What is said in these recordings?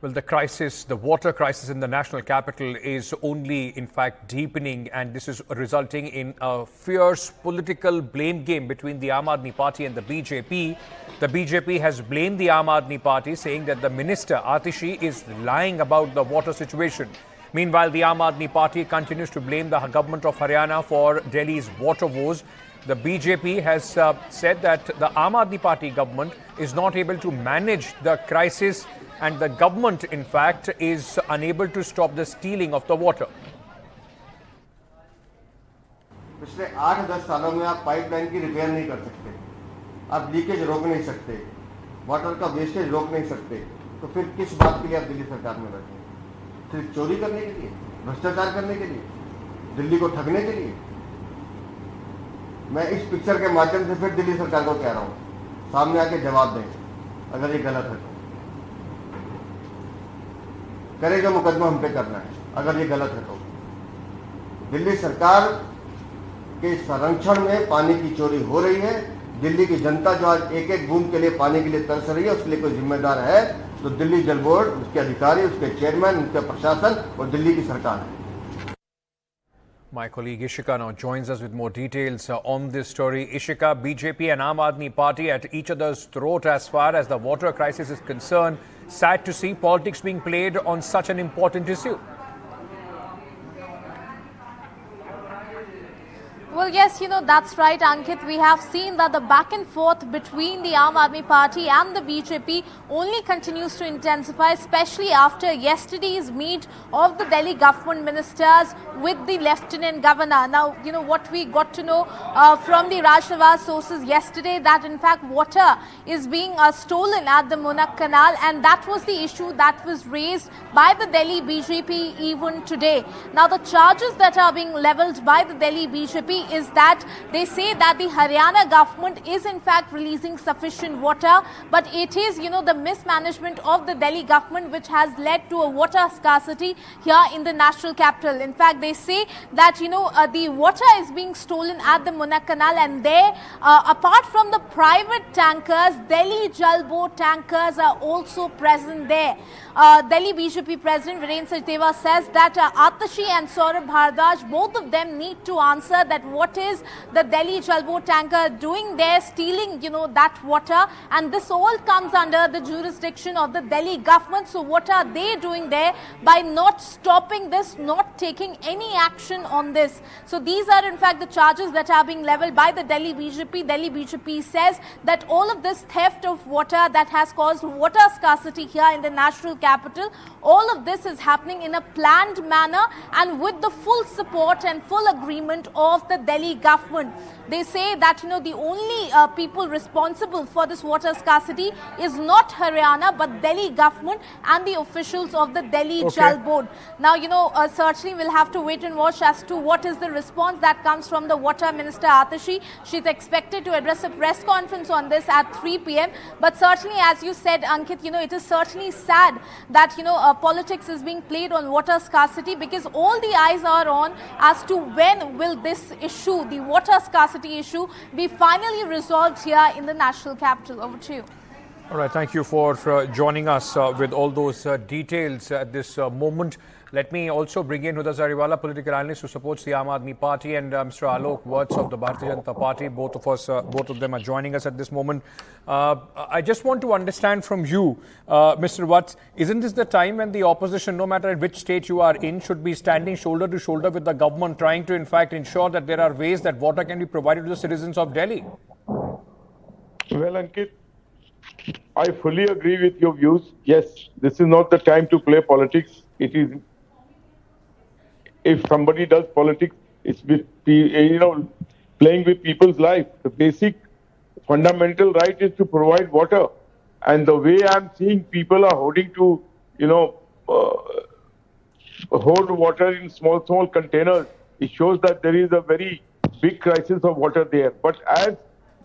Well, the water crisis in the national capital is only, in fact, deepening, and this is resulting in a fierce political blame game between the Aam Aadmi Party and the BJP. The BJP has blamed the Aam Aadmi Party, saying that the minister, Atishi, is lying about the water situation. Meanwhile, the Aam Aadmi Party continues to blame the government of Haryana for Delhi's water woes. The BJP has said that the Aam Aadmi Party government is not able to manage the crisis, and the government, in fact, is unable to stop the stealing of the water. पिछले 8-10 सालों में आप pipeline की repair नहीं कर सकते, आप leakage रोक नहीं सकते, वाटर का वेस्टेज रोक नहीं सकते, तो फिर किस बात के लिए आप दिल्ली सरकार में बैठे हैं? सिर्फ चोरी करने के लिए, भ्रष्टाचार करने के लिए, दिल्ली को ठगने के लिए? मैं इस पिक्चर के माध्यम से फिर दिल्ली सरकार को कह रहा हूँ, सामने आके जवाब दें अगर ये गलत है तो। करे जो मुकदमा हम पे करना है, अगर ये गलत है तो। दिल्ली सरकार के संरक्षण में पानी की चोरी हो रही है। दिल्ली की जनता जो आज एक एक बूंद के लिए पानी के लिए तरस रही है, उसके लिए कोई जिम्मेदार है तो दिल्ली जल बोर्ड, उसके अधिकारी, उसके चेयरमैन, उसका प्रशासन और दिल्ली की सरकार है। My colleague Ishika now joins us with more details on this story. Ishika, BJP and Aam Aadmi Party at each other's throat as far as the water crisis is concerned. Sad to see politics being played on such an important issue. Well, yes, that's right, Ankit. We have seen that the back and forth between the Aam Aadmi Party and the BJP only continues to intensify, especially after yesterday's meet of the Delhi government ministers with the Lieutenant Governor. Now, what we got to know from the Rajnivas sources yesterday, that in fact water is being stolen at the Munak Canal, and that was the issue that was raised by the Delhi BJP even today. Now, the charges that are being levelled by the Delhi BJP is that they say that the Haryana government is in fact releasing sufficient water, but it is, the mismanagement of the Delhi government which has led to a water scarcity here in the national capital. In fact, they say that, the water is being stolen at the Munak Canal, and there, apart from the private tankers, Delhi Jal Board tankers are also present there. Delhi BJP President Virendra Sachdeva says that Atishi and Saurabh Bharadwaj, both of them need to answer that what is the Delhi Jal Board tanker doing there, stealing, that water, and this all comes under the jurisdiction of the Delhi government. So what are they doing there by not stopping this, not taking any action on this? So these are in fact the charges that are being levelled by the Delhi BJP. Delhi BJP says that all of this theft of water that has caused water scarcity here in the national capital, all of this is happening in a planned manner and with the full support and full agreement of the Delhi government. They say that, the only people responsible for this water scarcity is not Haryana, but Delhi government and the officials of the Delhi Jal Board. Now, certainly we'll have to wait and watch as to what is the response that comes from the Water Minister Atishi. She's expected to address a press conference on this at 3 p.m. But certainly, as you said, Ankit, it is certainly sad that, politics is being played on water scarcity, because all the eyes are on as to when will this issue, the water scarcity issue, be finally resolved here in the national capital. Over to you. All right, thank you for joining us with all those details at this moment. Let me also bring in Huda Zariwala, political analyst who supports the Aam Aadmi Party, and Mr. Alok Wirtz of the Bharatiya Janata Party. Both of them are joining us at this moment. I just want to understand from you, Mr. Wirtz, isn't this the time when the opposition, no matter which state you are in, should be standing shoulder to shoulder with the government, trying to in fact ensure that there are ways that water can be provided to the citizens of Delhi? Well, Ankit, I fully agree with your views. Yes, this is not the time to play politics. It is, if somebody does politics, it's with, playing with people's life. The basic fundamental right is to provide water. And the way I'm seeing people are holding to, hold water in small containers, it shows that there is a very big crisis of water there. But as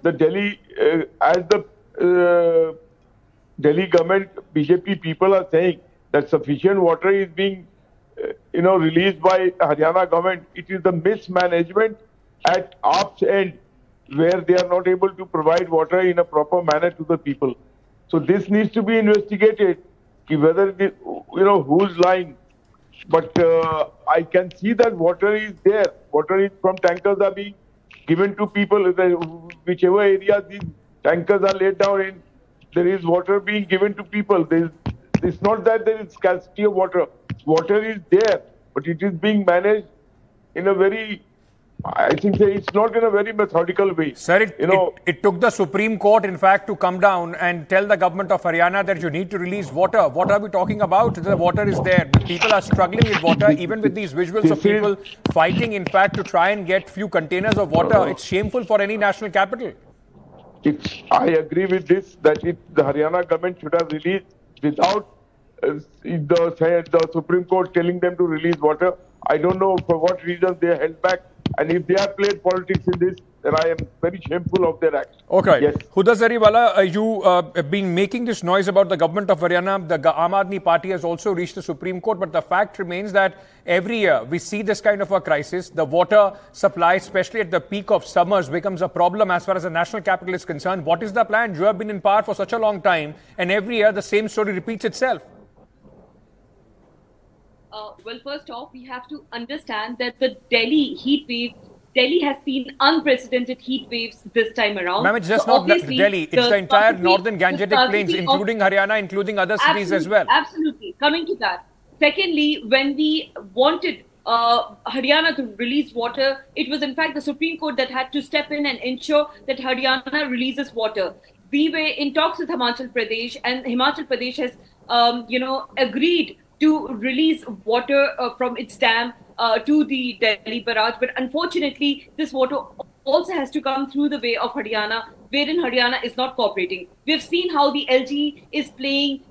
the Delhi government, BJP people are saying that sufficient water is being, released by Haryana government, it is the mismanagement at AAP's end where they are not able to provide water in a proper manner to the people. So this needs to be investigated. whether it is, who's lying. But I can see that water is there. Water is from tankers are being given to people. Whichever areas these tankers are laid down in, there is water being given to people. It's not that there is scarcity of water. Water is there, but it is being managed in a very, I think it's not in a very methodical way. Sir, it took the Supreme Court, in fact, to come down and tell the government of Haryana that you need to release water. What are we talking about? The water is there. People are struggling with water, even with these visuals of people fighting, in fact, to try and get few containers of water. It's shameful for any national capital. I agree with this, that the Haryana government should have released without the Supreme Court telling them to release water. I don't know for what reason they held back. And if they have played politics in this, then I am very shameful of their act. Okay. Yes. Huda Zariwala, you have been making this noise about the government of Haryana. The Aam Aadmi Party has also reached the Supreme Court. But the fact remains that every year we see this kind of a crisis. The water supply, especially at the peak of summers, becomes a problem as far as the national capital is concerned. What is the plan? You have been in power for such a long time. And every year the same story repeats itself. Well, first off, we have to understand that the Delhi heat wave, Delhi has seen unprecedented heat waves this time around. Ma'am, it's just not Delhi, it's the entire northern Gangetic Plains, including Haryana, including other cities as well. Absolutely. Coming to that. Secondly, when we wanted Haryana to release water, it was in fact the Supreme Court that had to step in and ensure that Haryana releases water. We were in talks with Himachal Pradesh, and Himachal Pradesh has, agreed to release water from its dam to the Delhi barrage. But unfortunately, this water also has to come through the way of Haryana, wherein Haryana is not cooperating. We've seen how the LG is playing,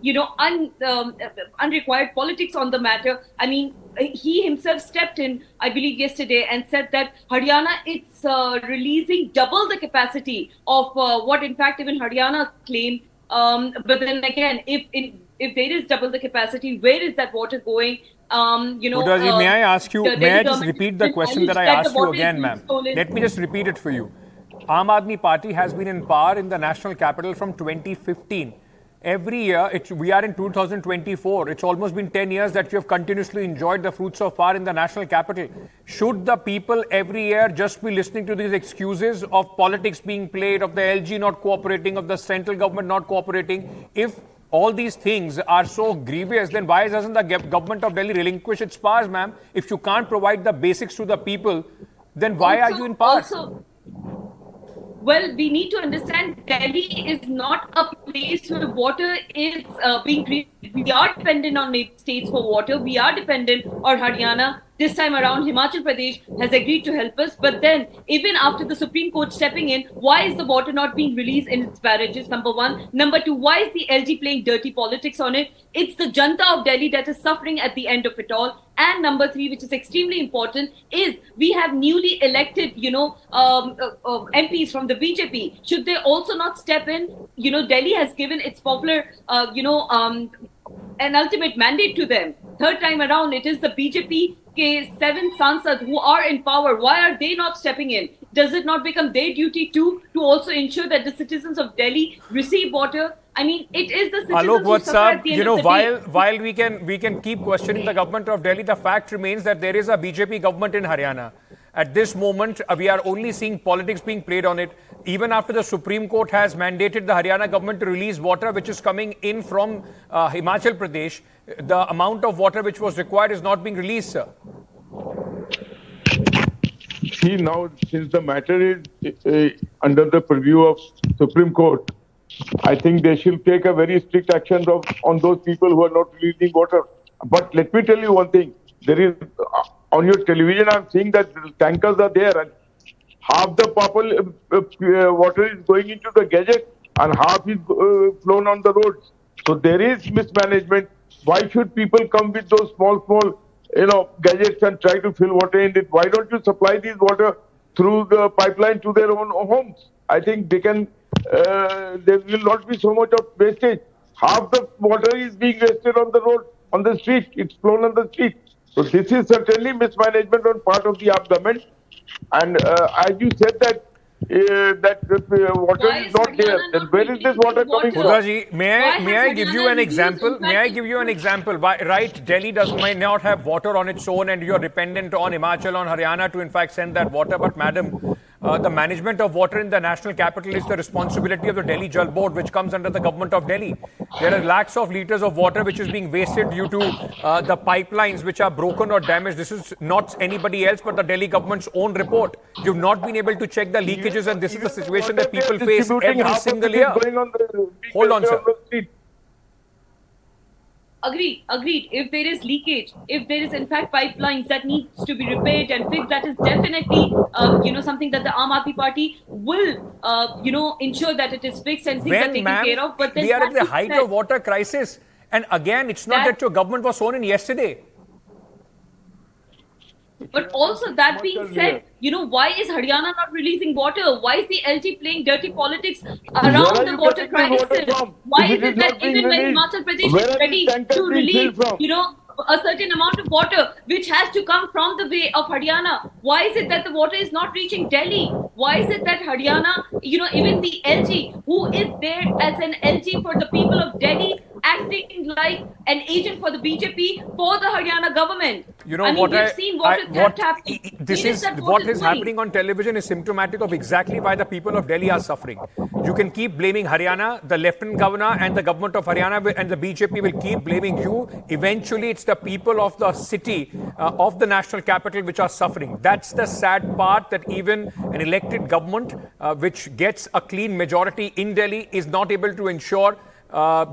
unrequired politics on the matter. I mean, he himself stepped in, I believe, yesterday and said that Haryana is releasing double the capacity of what, in fact, even Haryana claimed. But then again, if there is double the capacity, where is that water going? Udaji, may I ask you, may I just repeat the question that I asked you again, ma'am? Let me just repeat it for you. Aam Aadmi Party has been in power in the national capital from 2015. Every year, we are in 2024. It's almost been 10 years that you have continuously enjoyed the fruits of power in the national capital. Should the people every year just be listening to these excuses of politics being played, of the LG not cooperating, of the central government not cooperating? If all these things are so grievous, then why doesn't the government of Delhi relinquish its powers, ma'am? If you can't provide the basics to the people, then why are you in power? Well, we need to understand Delhi is not a place where water is being treated. We are dependent on states for water. We are dependent on Haryana. This time around, Himachal Pradesh has agreed to help us. But then, even after the Supreme Court stepping in, why is the water not being released in its barrages? Number one. Number two, why is the LG playing dirty politics on it? It's the Janta of Delhi that is suffering at the end of it all. And number three, which is extremely important, is we have newly elected, MPs from the BJP. Should they also not step in? Delhi has given its popular, an ultimate mandate to them. Third time around, it is the BJP 7 Sansad who are in power. Why are they not stepping in? Does it not become their duty too to also ensure that the citizens of Delhi receive water? I mean, it is the citizens who suffer at the end of the day. While we can keep questioning the government of Delhi, the fact remains that there is a BJP government in Haryana. At this moment, we are only seeing politics being played on it. Even after the Supreme Court has mandated the Haryana government to release water which is coming in from Himachal Pradesh, the amount of water which was required is not being released, sir. See, now, since the matter is under the purview of Supreme Court, I think they should take a very strict action on those people who are not releasing water. But let me tell you one thing. There is, on your television, I'm seeing that tankers are there and half the water is going into the gadget and half is flown on the roads. So there is mismanagement. Why should people come with those small, gadgets and try to fill water in it? Why don't you supply this water through the pipeline to their own homes? I think they can, there will not be so much of wastage. Half the water is being wasted on the road, on the street. It's flown on the street. So this is certainly mismanagement on part of the AAP government. And as you said that that water Why is is not there, Haryana then not where is this releasing water coming water? from? Khudha ji, Why may has I give you Haryana an refused, example? in May I fact, give you an example? Why, right, Delhi may not have water on its own, and you're dependent on Himachal, on Haryana to in fact send that water. But madam, the management of water in the national capital is the responsibility of the Delhi Jal Board, which comes under the government of Delhi. There are lakhs of liters of water which is being wasted due to the pipelines which are broken or damaged. This is not anybody else but the Delhi government's own report. You've not been able to check the leakages, and this is the situation that people face every single year. Going on the, Hold on, sir. Agreed. If there is leakage, if there is in fact pipelines that needs to be repaired and fixed, that is definitely something that the Aam Aadmi Party will ensure that it is fixed and things are taken care of. But then we are at the that height said, of water crisis, and again, it's not that your government was sworn in yesterday. But also that being said, why is Haryana not releasing water? Why is the LG playing dirty politics around the water crisis? Why is it that even when Himachal Pradesh is ready to release, a certain amount of water which has to come from the way of Haryana, why is it that the water is not reaching Delhi? Why is it that Haryana, even the LG, who is there as an LG for the people of Delhi, acting like an agent for the BJP, for the Haryana government? You know, we've seen what is happening. What is happening on television is symptomatic of exactly why the people of Delhi are suffering. You can keep blaming Haryana, the Lieutenant Governor and the government of Haryana and the BJP will keep blaming you. Eventually, it's the people of the city, of the national capital, which are suffering. That's the sad part, that even an elected government, which gets a clean majority in Delhi, is not able to ensure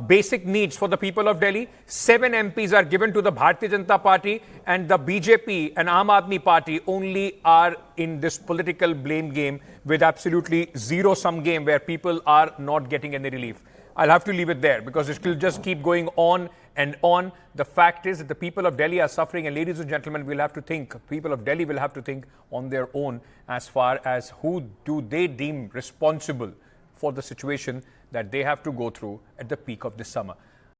basic needs for the people of Delhi. 7 MPs are given to the Bharatiya Janata Party, and the BJP and Aam Aadmi Party only are in this political blame game with absolutely zero-sum game where people are not getting any relief. I'll have to leave it there because it will just keep going on and on. The fact is that the people of Delhi are suffering, and ladies and gentlemen, we'll have to think, people of Delhi will have to think on their own as far as who do they deem responsible for the situation that they have to go through at the peak of this summer.